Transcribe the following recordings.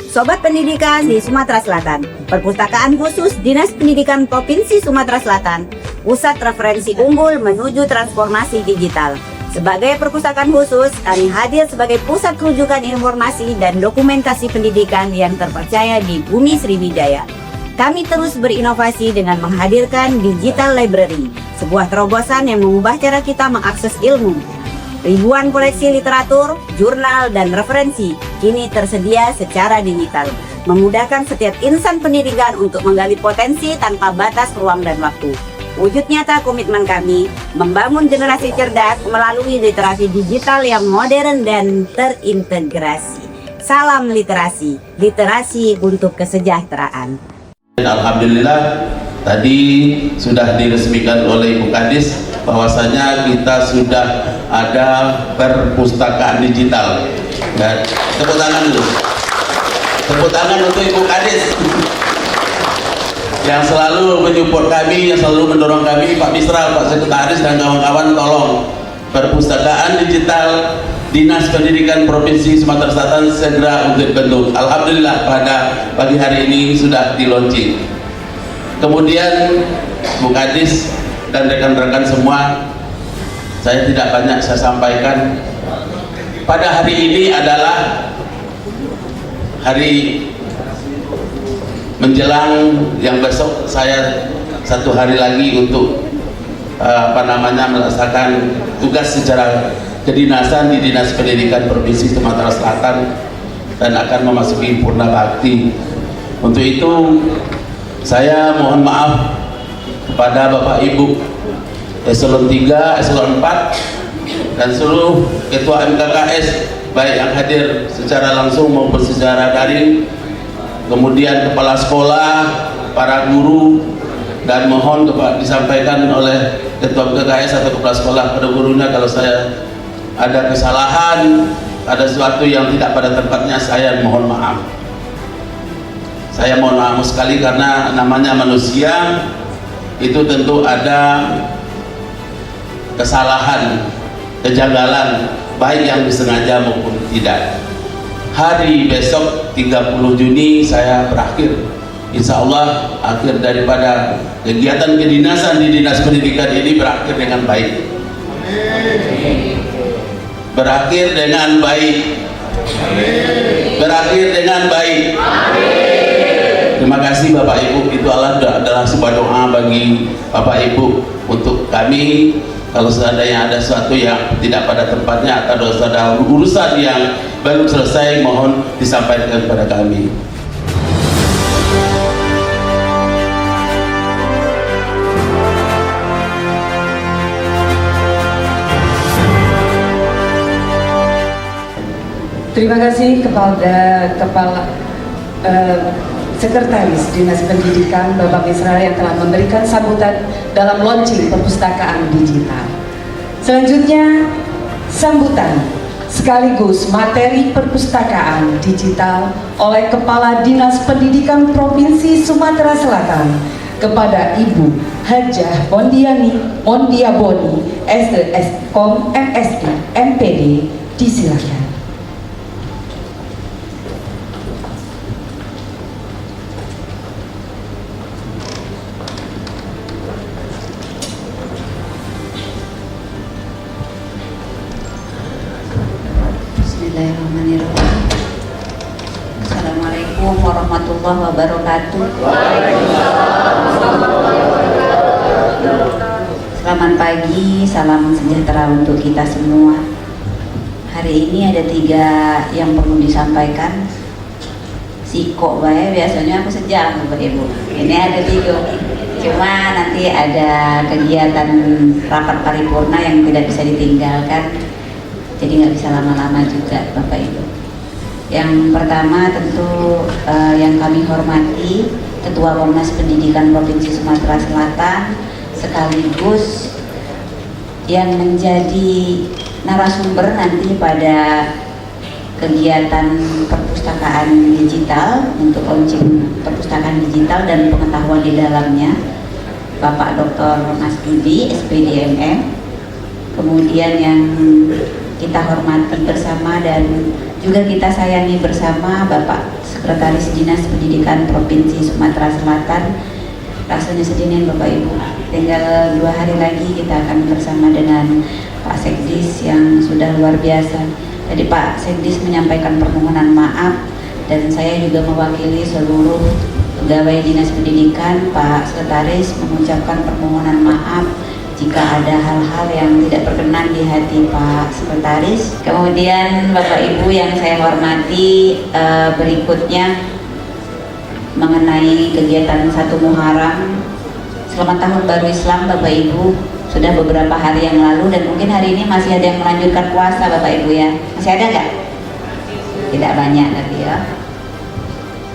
Sobat Pendidikan di Sumatera Selatan, Perpustakaan Khusus Dinas Pendidikan Provinsi Sumatera Selatan, pusat referensi unggul menuju transformasi digital. Sebagai perpustakaan khusus, kami hadir sebagai pusat rujukan informasi dan dokumentasi pendidikan yang terpercaya di Bumi Sriwijaya. Kami terus berinovasi dengan menghadirkan Digital Library, sebuah terobosan yang mengubah cara kita mengakses ilmu. Ribuan koleksi literatur, jurnal, dan referensi kini tersedia secara digital, memudahkan setiap insan pendidikan untuk menggali potensi tanpa batas ruang dan waktu. Wujud nyata komitmen kami membangun generasi cerdas melalui literasi digital yang modern dan terintegrasi. Salam literasi, literasi untuk kesejahteraan. Alhamdulillah tadi sudah diresmikan oleh Ibu Kadis bahwasanya kita sudah ada perpustakaan digital. Dan tepuk tangan dulu. Tepuk tangan untuk Ibu Kadis yang selalu menyupport kami, yang selalu mendorong kami, Pak Misral, Pak Sekretaris dan kawan-kawan. Tolong perpustakaan digital Dinas Pendidikan Provinsi Sumatera Selatan segera untuk dibentuk. Alhamdulillah pada pagi hari ini sudah di launching. Kemudian Bu Kadis dan rekan-rekan semua, saya tidak banyak saya sampaikan. Pada hari ini adalah hari menjelang yang besok saya satu hari lagi untuk melaksanakan tugas secara kedinasan di Dinas Pendidikan Provinsi Sumatera Selatan dan akan memasuki purna bakti. Untuk itu saya mohon maaf kepada Bapak Ibu Eselon 3, Eselon 4 dan seluruh Ketua MKKS baik yang hadir secara langsung maupun secara daring, kemudian kepala sekolah, para guru, dan mohon disampaikan oleh Ketua MKKS atau kepala sekolah pada gurunya kalau saya ada kesalahan, ada sesuatu yang tidak pada tempatnya, saya mohon maaf. Saya mohon maaf sekali karena namanya manusia itu tentu ada kesalahan, kejanggalan, baik yang disengaja maupun tidak. Hari besok 30 Juni saya berakhir. Insya Allah akhir daripada kegiatan kedinasan di Dinas Pendidikan ini berakhir dengan baik. Berakhir dengan baik. Berakhir dengan baik. Terima kasih Bapak Ibu, itu adalah sebuah doa bagi Bapak Ibu untuk kami. Kalau seandainya ada sesuatu yang tidak pada tempatnya atau ada urusan yang belum selesai, mohon disampaikan kepada kami. Terima kasih kepada Sekretaris Dinas Pendidikan Bapak Misral yang telah memberikan sambutan dalam launching perpustakaan digital. Selanjutnya sambutan sekaligus materi perpustakaan digital oleh Kepala Dinas Pendidikan Provinsi Sumatera Selatan kepada Ibu Hajah Mondiaboni, SDSkom MSI MPD, disilakan. Bismillahirrahmanirrahim. Assalamualaikum warahmatullahi wabarakatuh. Selamat pagi, salam sejahtera untuk kita semua. Hari ini ada 3 yang perlu disampaikan. Siko bae biasanya aku sejam Bapak Ibu. Ini ada 3. Cuma nanti ada kegiatan rapat paripurna yang tidak bisa ditinggalkan. Jadi nggak bisa lama-lama juga Bapak Ibu. Yang pertama tentu yang kami hormati Ketua Komnas Pendidikan Provinsi Sumatera Selatan sekaligus yang menjadi narasumber nanti pada kegiatan perpustakaan digital untuk launching perpustakaan digital dan pengetahuan di dalamnya, Bapak Dr. Mas Dudi, SPDMM. Kemudian yang kita hormati bersama dan juga kita sayangi bersama Bapak Sekretaris Dinas Pendidikan Provinsi Sumatera Selatan. Rasanya sedih nih Bapak Ibu, tinggal 2 hari lagi kita akan bersama dengan Pak Sekdis yang sudah luar biasa. Tadi Pak Sekdis menyampaikan permohonan maaf, dan saya juga mewakili seluruh pegawai Dinas Pendidikan, Pak Sekretaris mengucapkan permohonan maaf jika ada hal-hal yang tidak berkenan di hati Pak Sekretaris. Kemudian Bapak Ibu yang saya hormati, berikutnya mengenai kegiatan 1 Muharram. Selamat Tahun Baru Islam Bapak Ibu. Sudah beberapa hari yang lalu dan mungkin hari ini masih ada yang melanjutkan puasa Bapak Ibu ya. Masih ada nggak? Tidak banyak tadi ya.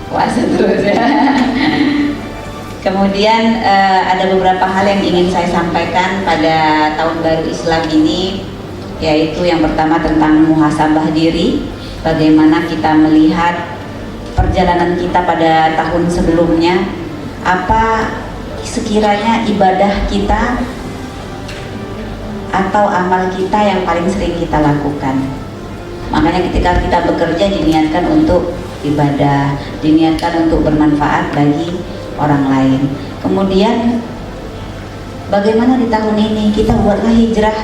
Puasa terus ya. Kemudian ada beberapa hal yang ingin saya sampaikan pada Tahun Baru Islam ini, yaitu yang pertama tentang muhasabah diri. Bagaimana kita melihat perjalanan kita pada tahun sebelumnya, apa sekiranya ibadah kita atau amal kita yang paling sering kita lakukan. Makanya ketika kita bekerja diniatkan untuk ibadah, diniatkan untuk bermanfaat bagi orang lain. Kemudian bagaimana di tahun ini kita buatlah hijrah.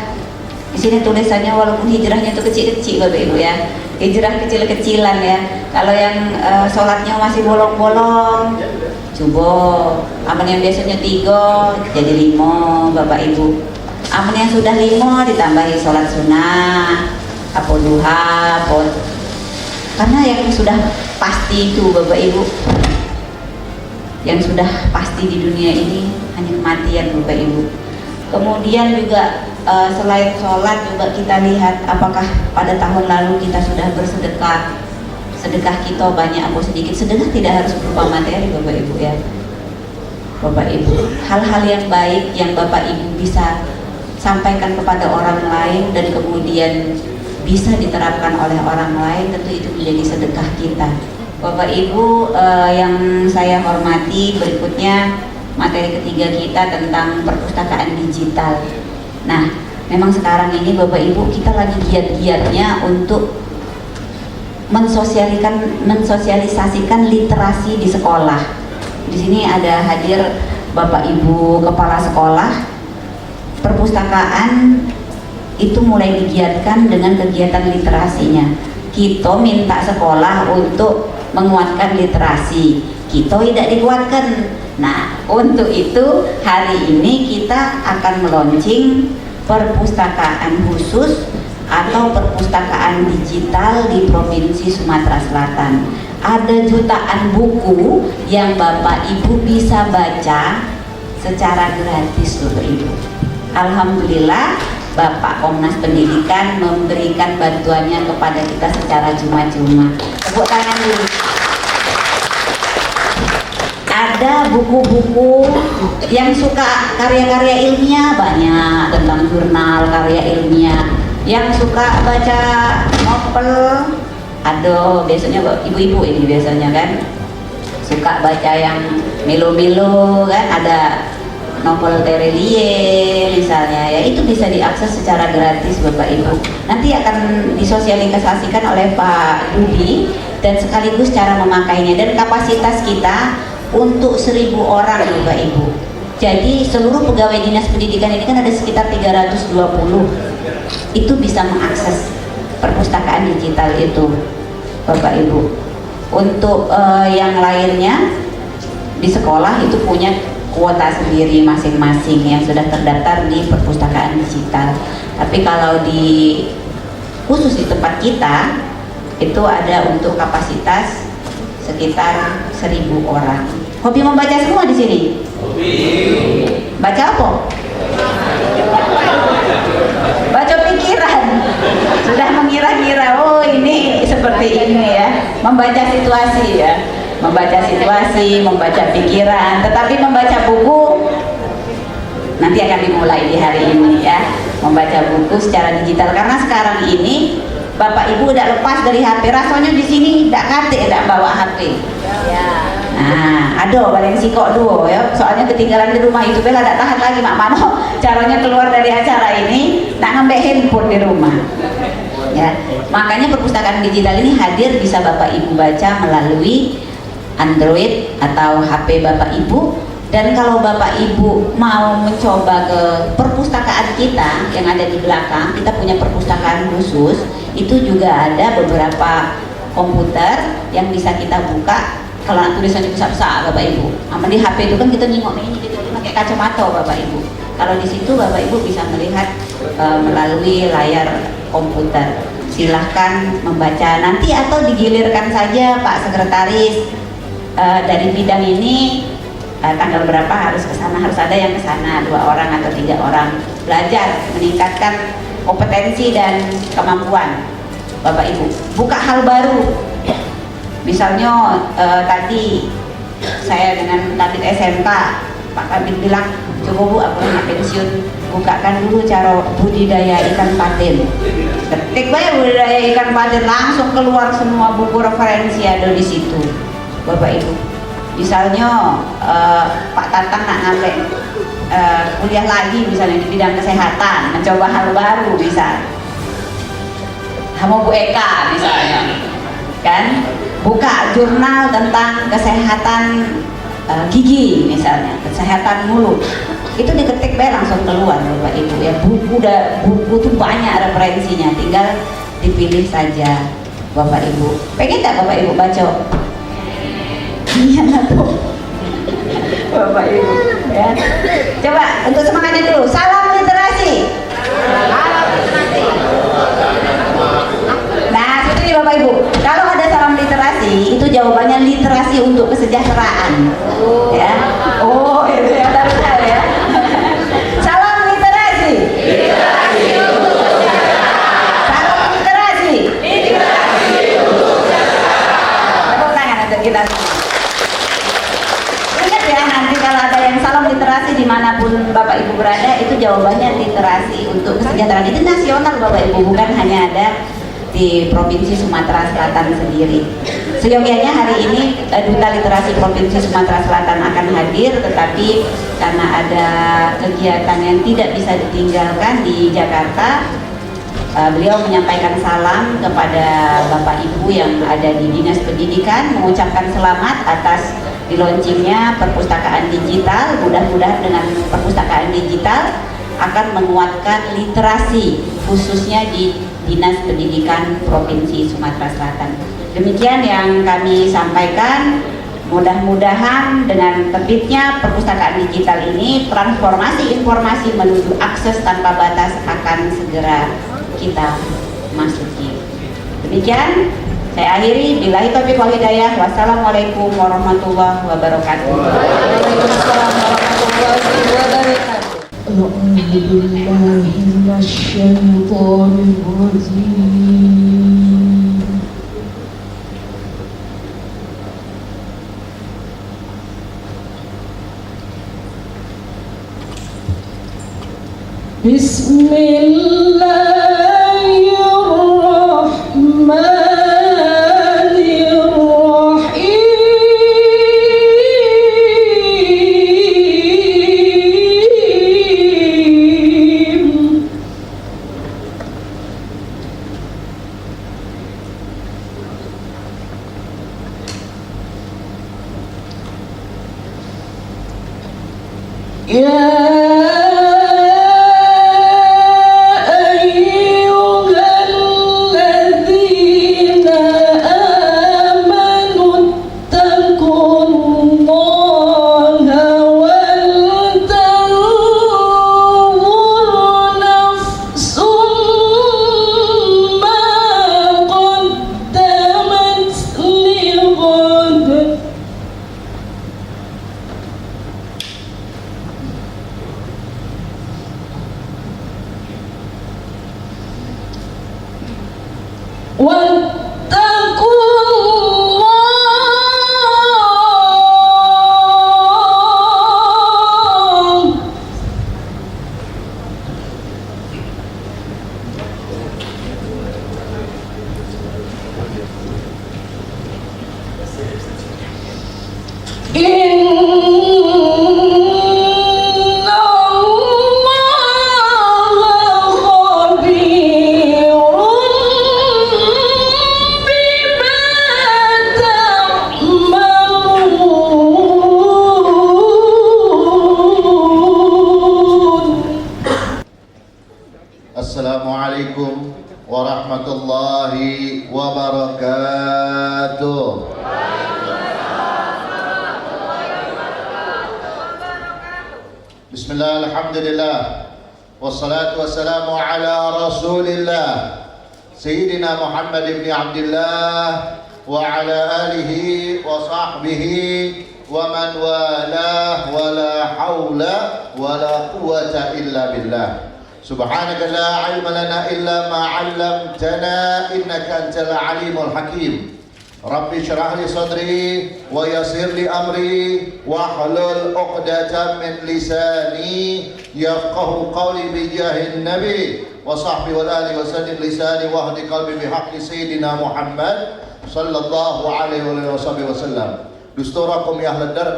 Di sini tulisannya walaupun hijrahnya itu kecil-kecil Bapak Ibu ya, hijrah kecil-kecilan ya. Kalau yang sholatnya masih bolong-bolong, coba aman yang biasanya 3 jadi 5 Bapak Ibu. Aman yang sudah 5 ditambahi sholat sunnah, apa duha, karena yang sudah pasti itu Bapak Ibu, yang sudah pasti di dunia ini hanya kematian Bapak Ibu. Kemudian juga selain sholat juga kita lihat apakah pada tahun lalu kita sudah bersedekah. Sedekah kita banyak atau sedikit. Sedekah tidak harus berupa materi Bapak Ibu ya. Bapak Ibu, hal-hal yang baik yang Bapak Ibu bisa sampaikan kepada orang lain dan kemudian bisa diterapkan oleh orang lain, tentu itu menjadi sedekah kita. Bapak Ibu yang saya hormati, berikutnya materi ketiga kita tentang perpustakaan digital. Nah, memang sekarang ini Bapak Ibu kita lagi giat-giatnya untuk mensosialisasikan literasi di sekolah. Di sini ada hadir Bapak Ibu kepala sekolah. Perpustakaan itu mulai digiatkan dengan kegiatan literasinya. Kita minta sekolah untuk menguatkan literasi, kita tidak dikuatkan. Nah, untuk itu hari ini kita akan meluncing perpustakaan khusus atau perpustakaan digital di Provinsi Sumatera Selatan. Ada jutaan buku yang Bapak Ibu bisa baca secara gratis Bapak Ibu. Alhamdulillah Bapak Komnas Pendidikan memberikan bantuannya kepada kita secara cuma-cuma. Tepuk tangan dulu. Ada buku-buku yang suka karya-karya ilmiah banyak tentang jurnal karya ilmiah. Yang suka baca novel, ada biasanya ibu-ibu ini biasanya kan suka baca yang milo-milo kan, ada novel Terelie misalnya ya, itu bisa diakses secara gratis Bapak Ibu. Nanti akan disosialisasikan oleh Pak Budi dan sekaligus cara memakainya, dan kapasitas kita untuk 1000 orang Bapak Ibu. Jadi seluruh pegawai Dinas Pendidikan ini kan ada sekitar 320, itu bisa mengakses perpustakaan digital itu Bapak Ibu. Untuk yang lainnya di sekolah itu punya kuota sendiri masing-masing yang sudah terdaftar di perpustakaan digital. Tapi kalau di khusus di tempat kita itu ada untuk kapasitas sekitar 1000 orang. Hobi membaca semua di sini? Hobi. Baca apa? Baca pikiran. Sudah mengira-ngira, oh ini seperti ini ya. Membaca situasi ya. Membaca situasi, membaca pikiran, tetapi membaca buku nanti akan dimulai di hari ini ya. Membaca buku secara digital, karena sekarang ini Bapak Ibu udah lepas dari HP, rasanya di sini tidak kate, tidak bawa HP. Ya. Nah, aduh, bareng sikok duo ya. Soalnya ketinggalan di rumah itu bela tidak tahan lagi mak mano. Caranya keluar dari acara ini, nak ngambil handphone di rumah. ya. Makanya perpustakaan digital ini hadir, bisa Bapak Ibu baca melalui Android atau HP Bapak Ibu. Dan kalau Bapak Ibu mau mencoba ke perpustakaan kita yang ada di belakang, kita punya perpustakaan khusus, itu juga ada beberapa komputer yang bisa kita buka. Kalau tulisannya besar-besar Bapak Ibu, sama di HP itu kan kita nengok ini, kita pakai kacamata Bapak Ibu. Kalau di situ Bapak Ibu bisa melihat melalui layar komputer. Silahkan membaca nanti, atau digilirkan saja Pak Sekretaris dari bidang ini tanggal berapa harus ke sana, harus ada yang ke sana 2 orang atau 3 orang, belajar meningkatkan kompetensi dan kemampuan Bapak Ibu. Buka hal baru. Misalnya tadi saya dengan Kabit SMK, Pak Kabit bilang, coba Bu, aku mau pensiun, bukakan dulu cara budidaya ikan patin. Ketik bae budidaya ikan patin, langsung keluar semua buku referensi ada di situ, Bapak Ibu. Misalnya Pak Tatang nak ngambil kuliah lagi misalnya di bidang kesehatan, mencoba hal baru misal, sama Bu Eka misalnya, kan? Buka jurnal tentang kesehatan gigi misalnya, kesehatan mulut, itu diketik bae langsung keluar Bapak Ibu ya. Buku tuh banyak referensinya, tinggal dipilih saja Bapak Ibu. Pengen tak Bapak Ibu baca? Iya tuh Bapak Ibu ya. Coba untuk semangatnya dulu, salam literasi. Nah, seperti Bapak Ibu, kalau ada salam literasi, itu jawabannya literasi untuk kesejahteraan. Ya. Oh, itu yang harus tahu ya. Salam literasi. Literasi untuk kesejahteraan. Salam literasi. Literasi untuk kesejahteraan. Tepuk tangan untuk kita. Ingat ya, nanti kalau ada yang salam literasi dimanapun Bapak Ibu berada, itu jawabannya literasi untuk kesejahteraan. Itu nasional Bapak Ibu, bukan hanya ada di Provinsi Sumatera Selatan sendiri. Seyogianya hari ini Duta Literasi Provinsi Sumatera Selatan akan hadir, tetapi karena ada kegiatan yang tidak bisa ditinggalkan di Jakarta, beliau menyampaikan salam kepada Bapak Ibu yang ada di Dinas Pendidikan, mengucapkan selamat atas di launchingnya perpustakaan digital. Mudah-mudahan dengan perpustakaan digital akan menguatkan literasi khususnya di Dinas Pendidikan Provinsi Sumatera Selatan. Demikian yang kami sampaikan. Mudah-mudahan dengan terbitnya perpustakaan digital ini, transformasi informasi menuju akses tanpa batas akan segera kita masuki. Demikian saya akhiri. Billahi taufiq wal hidayah. Wassalamualaikum warahmatullahi wabarakatuh. Waalaikumsalam warahmatullahi wabarakatuh. Assalamualaikum warahmatullahi wabarakatuh. Bismillah, alhamdulillah, wassalatu wassalamu ala rasulillah Sayyidina Muhammad ibn Abdullah wa ala alihi wa sahbihi wa man walah wa la hawla wa la quwwata illa billah. Subhanaka la ilma lana illa ma 'allamtana innaka antal alimul hakim. Rabbi syrah li sadri wa yassir li amri wa hlul 'uqdatam min lisani yafqahu qawli bi jahin nabi wa sahbihi wal ali wa saddid lisani wa hdi qalbi bi haqqi sayyidina Muhammad sallallahu alaihi wa sallam. Dusturakum ya ahlad dar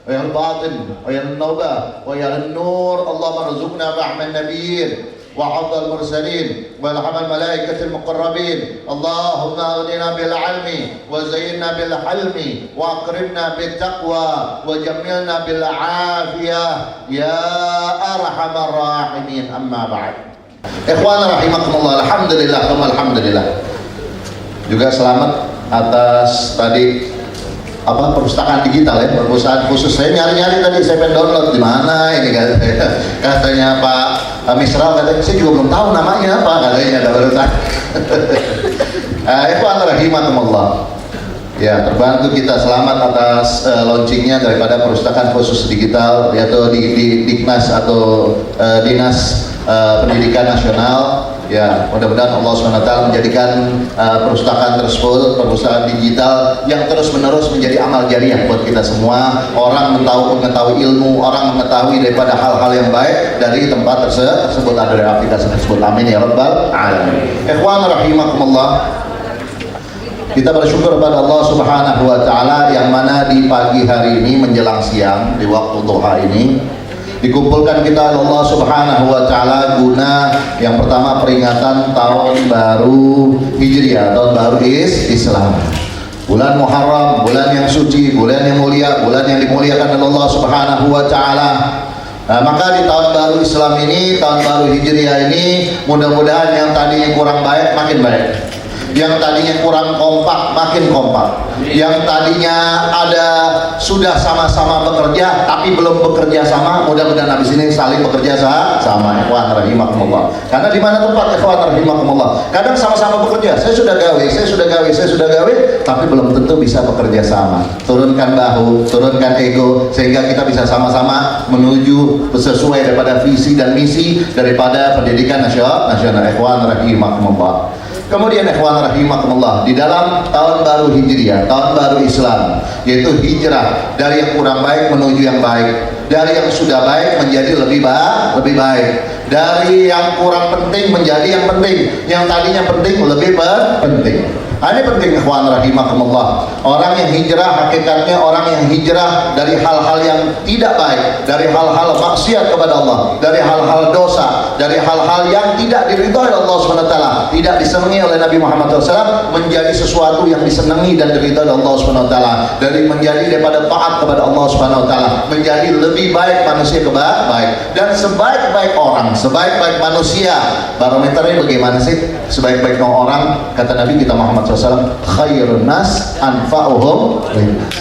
wa ya al-batin wa ya an-nawba wa ya an-nur. Allahumma rzuqna fahman nabiyyin وحفظ المرسلين والحمى الملائكة المقربين. اللهم اغننا بالعلم وزينا بالحلم واكرمنا بالتقوى وجملنا بالعافية يا أرحم الراحمين. أما بعد. Ikhwan rahimakumullah, alhamdulillah. Juga selamat atas tadi perpustakaan digital ya, perpustakaan khusus. Saya nyari-nyari tadi, saya pengen download di mana ini katanya Pak Misral, katanya saya juga belum tahu namanya apa, katanya ada barusan. Ikhwan rahimakumullah. Ya, terbantu kita selamat atas launchingnya daripada perpustakaan khusus digital, yaitu di Diknas atau Dinas Pendidikan Nasional. Ya, mudah-mudahan Allah SWT menjadikan perpustakaan tersebut perpustakaan digital yang terus-menerus menjadi amal jariah buat kita semua. Orang mengetahui ilmu, orang mengetahui daripada hal-hal yang baik dari tempat tersebut, dari aplikasi tersebut. Amin ya rabbal alamin. Ikhwan rahimakumullah. Kita bersyukur kepada Allah Subhanahu wa taala yang mana di pagi hari ini menjelang siang di waktu duha ini dikumpulkan kita oleh Allah Subhanahu wa taala guna yang pertama peringatan tahun baru Hijriah, tahun baru Islam. Bulan Muharram, bulan yang suci, bulan yang mulia, bulan yang dimuliakan oleh Allah Subhanahu wa taala. Maka di tahun baru Islam ini, tahun baru Hijriah ini, mudah-mudahan yang tadinya kurang baik makin baik. Yang tadinya kurang kompak makin kompak. Yang tadinya sudah sama-sama bekerja tapi belum bekerja sama, mudah-mudahan habis ini saling bekerja sama. Ikhwan rahimakumullah. Karena di mana tempat ikhwan rahimakumullah, kadang sama-sama bekerja. Saya sudah gawe, tapi belum tentu bisa bekerja sama. Turunkan bahu, turunkan ego, sehingga kita bisa sama-sama menuju sesuai daripada visi dan misi daripada pendidikan nasional. Ikhwan rahimakumullah. Kemudian ikhwan rahimakumullah, di dalam tahun baru Hijriah, tahun baru Islam, yaitu hijrah dari yang kurang baik menuju yang baik, dari yang sudah baik menjadi lebih baik, dari yang kurang penting menjadi yang penting, yang tadinya penting lebih penting. Ini penting ikhwan rahimakumullah. Orang yang hijrah hakikatnya orang yang hijrah dari hal-hal yang tidak baik, dari hal-hal maksiat kepada Allah, dari hal-hal dosa, dari hal-hal yang tidak diridhoi oleh Allah SWT, tidak disenangi oleh Nabi Muhammad SAW, menjadi sesuatu yang disenangi dan diridhoi oleh Allah SWT, dari menjadi daripada taat kepada Allah SWT, menjadi lebih baik manusia baik. Dan sebaik-baik orang, sebaik-baik manusia, barometernya bagaimana sih? Sebaik-baik orang, kata Nabi kita Muhammad SAW, khairun nas anfa'uhum linnas.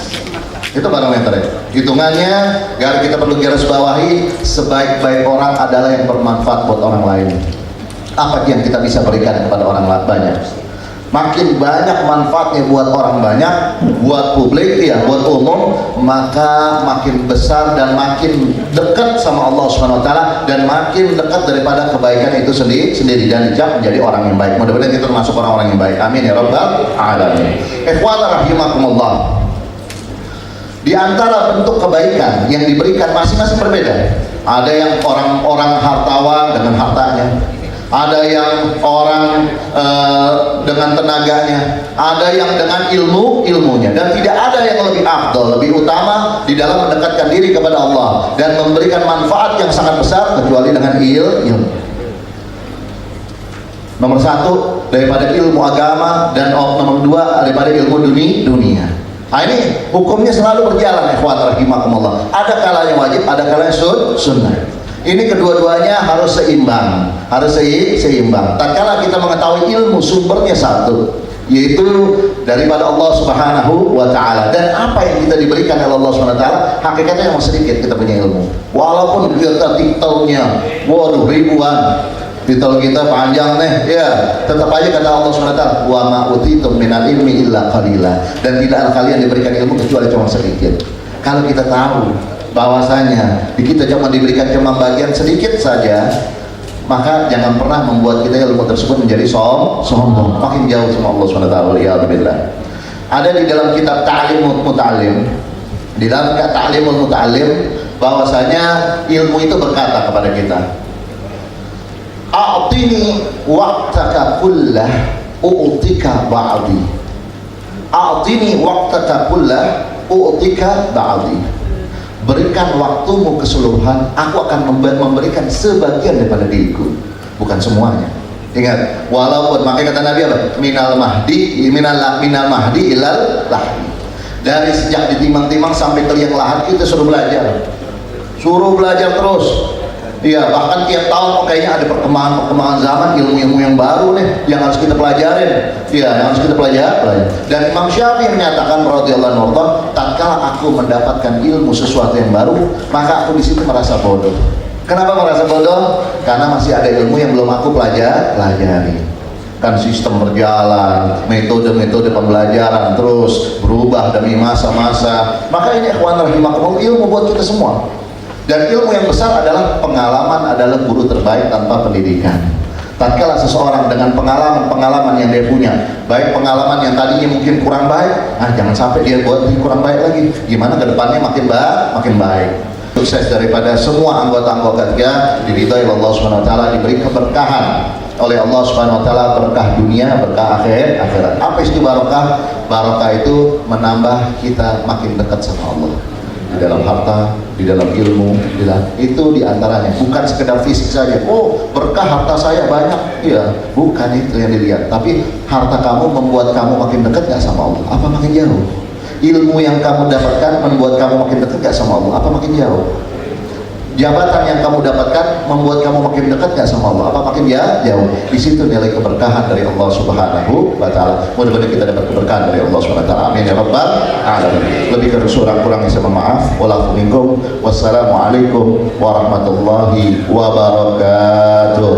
Itu barometernya. Hitungannya, kita perlu garis bawahi, sebaik-baik orang adalah yang bermanfaat buat orang lain. Apa yang kita bisa berikan kepada orang banyak? Makin banyak manfaatnya buat orang banyak, buat publik ya, buat umum, maka makin besar dan makin dekat sama Allah SWT, dan makin dekat daripada kebaikan itu sendiri dan dicap menjadi orang yang baik. Mudah-mudahan kita termasuk orang-orang yang baik. Amin ya rabbal alamin. Ikhwan rahimakumullah. Di antara bentuk kebaikan yang diberikan masing-masing berbeda. Ada yang orang-orang hartawan dengan hartanya, ada yang orang dengan tenaganya, ada yang dengan ilmunya, dan tidak ada yang lebih afdal, lebih utama di dalam mendekatkan diri kepada Allah dan memberikan manfaat yang sangat besar kecuali dengan ilmu. Nomor satu daripada ilmu agama, dan nomor dua daripada ilmu dunia. Nah, ini hukumnya selalu berjalan ikhwan rahimakumullah. Ada kalanya wajib, ada kalanya sunnah. Ini kedua-duanya harus seimbang, seimbang. Tatkala kita mengetahui ilmu sumbernya satu, yaitu daripada Allah Subhanahu wa Ta'ala, dan apa yang kita diberikan oleh Allah Subhanahu wa Ta'ala, hakikatnya memang sedikit kita punya ilmu. Walaupun kita titelnya, waduh ribuan, titel kita panjang nih, ya, tetap aja kata Allah Subhanahu wa Ta'ala, wa ma utitum minal ilmi illa qalila, dan tidak kalian diberikan ilmu kecuali cuma sedikit. Kalau kita tahu bahwasanya kita cuma diberikan cuma bagian sedikit saja, maka jangan pernah membuat kita ilmu tersebut menjadi sombong, makin jauh sama Allah Subhanahu wa Ta'ala. Waliyadzubillah. Ada di dalam kitab Ta'limul Muta'allim, di dalam kitab Ta'limul Muta'allim, bahwasanya ilmu itu berkata kepada kita, a'tini waqtaka kullah u'tika ba'di, a'tini waqtaka kullah u'tika ba'di. Berikan waktumu keseluruhan, aku akan memberikan sebagian daripada diriku, bukan semuanya. Ingat, walaupun makanya kata Nabi apa? Minal mahdi ilal lahdi. Dari sejak ditimang-timang sampai ke liang lahat kita suruh belajar terus. Iya, bahkan tiap tahun kok kayaknya ada perkembangan zaman, ilmu-ilmu yang baru nih yang harus kita pelajarin. Iya, yang harus kita pelajari. Dan Imam Syafi'i menyatakan radhiyallahu anhu, tatkala aku mendapatkan ilmu sesuatu yang baru, maka aku di situ merasa bodoh. Kenapa merasa bodoh? Karena masih ada ilmu yang belum aku pelajari. Kan sistem berjalan, metode-metode pembelajaran terus berubah demi masa-masa. Maka ini ikhwan rahimakumullah, ilmu buat kita semua. Dan ilmu yang besar adalah pengalaman adalah guru terbaik tanpa pendidikan. Tatkala seseorang dengan pengalaman yang dia punya, baik pengalaman yang tadinya mungkin kurang baik, jangan sampai dia buat kurang baik lagi. Gimana ke depannya makin baik. Sukses daripada semua anggota-anggota kita, diridhai Allah Subhanahu wa Ta'ala, diberi keberkahan oleh Allah Subhanahu wa Ta'ala, berkah dunia, berkah akhirat. Apa itu barokah? Barokah itu menambah kita makin dekat sama Allah. Di dalam harta, di dalam ilmu, itu diantaranya, bukan sekedar fisik saja. Oh, berkah harta saya banyak, iya, bukan itu yang dilihat. Tapi harta kamu membuat kamu makin dekat gak sama Allah? Apa makin jauh? Ilmu yang kamu dapatkan membuat kamu makin dekat gak sama Allah? Apa makin jauh? Jabatan yang kamu dapatkan membuat kamu makin dekat gak sama Allah? Apa makin jauh? Di situ nilai keberkahan dari Allah Subhanahu wa Ta'ala. Mudah-mudahan kita dapat keberkahan dari Allah Subhanahu wa Ta'ala. Amin ya rabbal alamin. Lebih kurang-kurangnya saya mohon maaf. Wassalamualaikum warahmatullahi wabarakatuh.